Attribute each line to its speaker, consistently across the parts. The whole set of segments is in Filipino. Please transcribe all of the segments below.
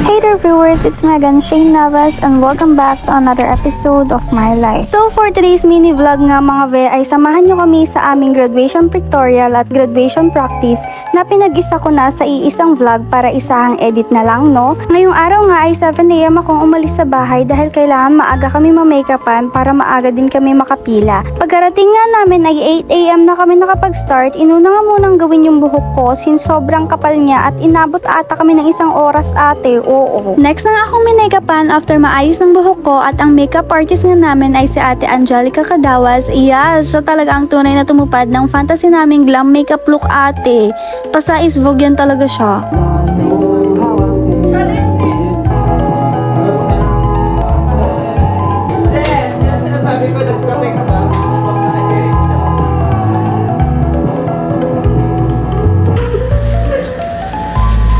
Speaker 1: Hey there viewers, it's Megan Shane Navas and welcome back to another episode of my life. So for today's mini vlog nga mga ve ay samahan nyo kami sa aming graduation pictorial at graduation practice na pinag-isa ko na sa iisang vlog para isahang edit na lang no. Ngayong araw nga ay 7 AM akong umalis sa bahay dahil kailangan maaga kami ma-makeupan para maaga din kami makapila. Pagkarating nga namin ay 8 AM na kami nakapag-start, inuna nga munang gawin yung buhok ko since sobrang kapal niya at inabot ata kami ng isang oras ate. Oo. Next na nga akong minakapan after maayos ng buhok ko at ang makeup artist nga namin ay si Ate Angelica Cadawas. Yes, siya talaga ang tunay na tumupad ng fantasy naming glam makeup look ate. Pasais Vogue yan talaga siya.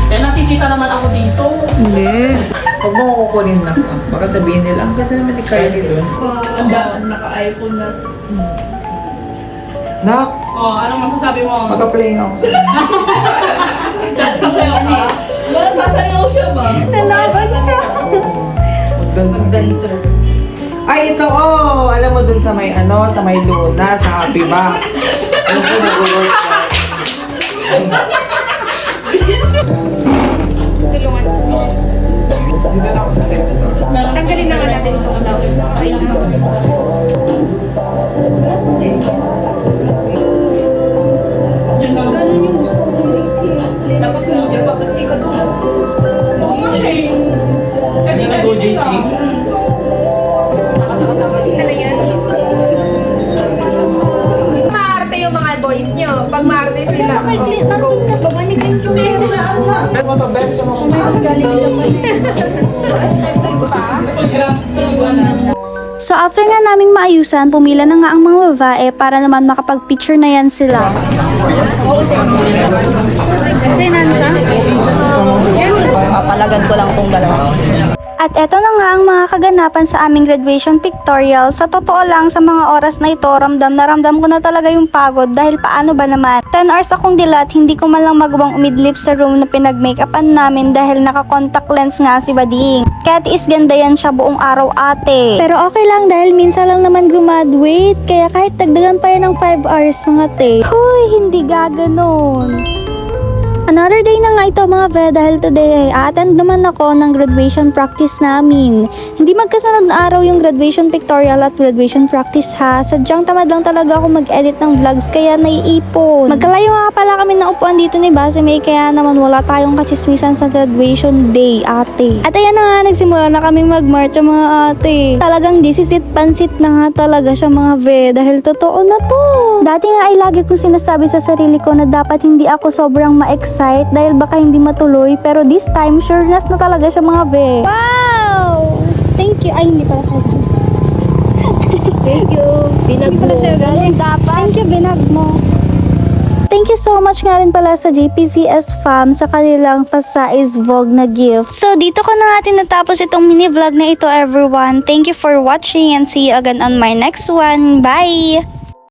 Speaker 2: Nakikita naman ako dito.
Speaker 3: Hindi. Huwag mo kukunin na ka. Baka sabihin nila, ang ganda naman ni Kylie doon.
Speaker 2: Naka-iPhone na.
Speaker 3: Nak,
Speaker 2: Oh, anong masasabi mo?
Speaker 3: magka-playing ako.
Speaker 2: Sasayaw ka? Sasayaw siya ba?
Speaker 1: Nalaban siya.
Speaker 2: Dancer.
Speaker 3: Ay, ito oh! Alam mo dun sa may sa may Luna, sa Happy Back. Yung po nag-work ka.
Speaker 4: Tulungan ko siya.
Speaker 3: Dito na ako sa 7.
Speaker 4: Tanggalin na nga natin ito tapos
Speaker 2: Yun lang.
Speaker 4: ganun yung gusto ko. Tapos medyo papati ko doon.
Speaker 2: Oo nga, Shane. Kanina
Speaker 3: Go JT.
Speaker 4: Ano yan? Maarte yung mga boys nyo. Pag maarte sila, go.
Speaker 2: Hindi sila ano na.
Speaker 3: Ano to, best mo?
Speaker 1: So after nga naming maayusan, pumila na nga ang mga babae para naman makapag-picture na yan sila.
Speaker 5: Papalagan ko lang tong dalawa.
Speaker 1: At eto na nga ang mga kaganapan sa aming graduation pictorial. Sa totoo lang, sa mga oras na ito, ramdam ko na talaga yung pagod dahil paano ba naman? 10 hours akong dilat, hindi ko man lang magawang umidlip sa room na pinag-makeupan namin dahil naka-contact lens nga si Bading. Kaya tiis ganda yan siya buong araw ate. Pero okay lang dahil minsan lang naman graduate, kaya kahit dagdagan pa yan ng 5 hours mga te. Huy, hindi gaganon. Another day na nga ito mga ve dahil today ay a-attend naman ako ng graduation practice namin. Hindi magkasunod na araw yung graduation pictorial at graduation practice ha. Sadyang tamad lang talaga ako mag-edit ng vlogs kaya naiipon. Magkalayo nga pala kami na upuan dito ni Base May kaya naman wala tayong kachismisan sa graduation day ate. At ayan na nga nagsimula na kami mag-march mga ate. Talagang disisit pansit na nga talaga siya mga ve dahil totoo na to. Dati nga ay lagi kong sinasabi sa sarili ko na dapat hindi ako sobrang ma-excite dahil baka hindi matuloy pero this time sureness na talaga siya mga ve. Wow! Thank you. Ay hindi pala sa'yo.
Speaker 5: Thank you. Binag mo.
Speaker 1: Thank you, binag mo. Thank you so much nga rin pala sa JPCS Fam sa kanilang Pasais Vogue na gift. So, dito ko na natin natapos itong mini vlog na ito everyone. Thank you for watching and see you again on my next one. Bye!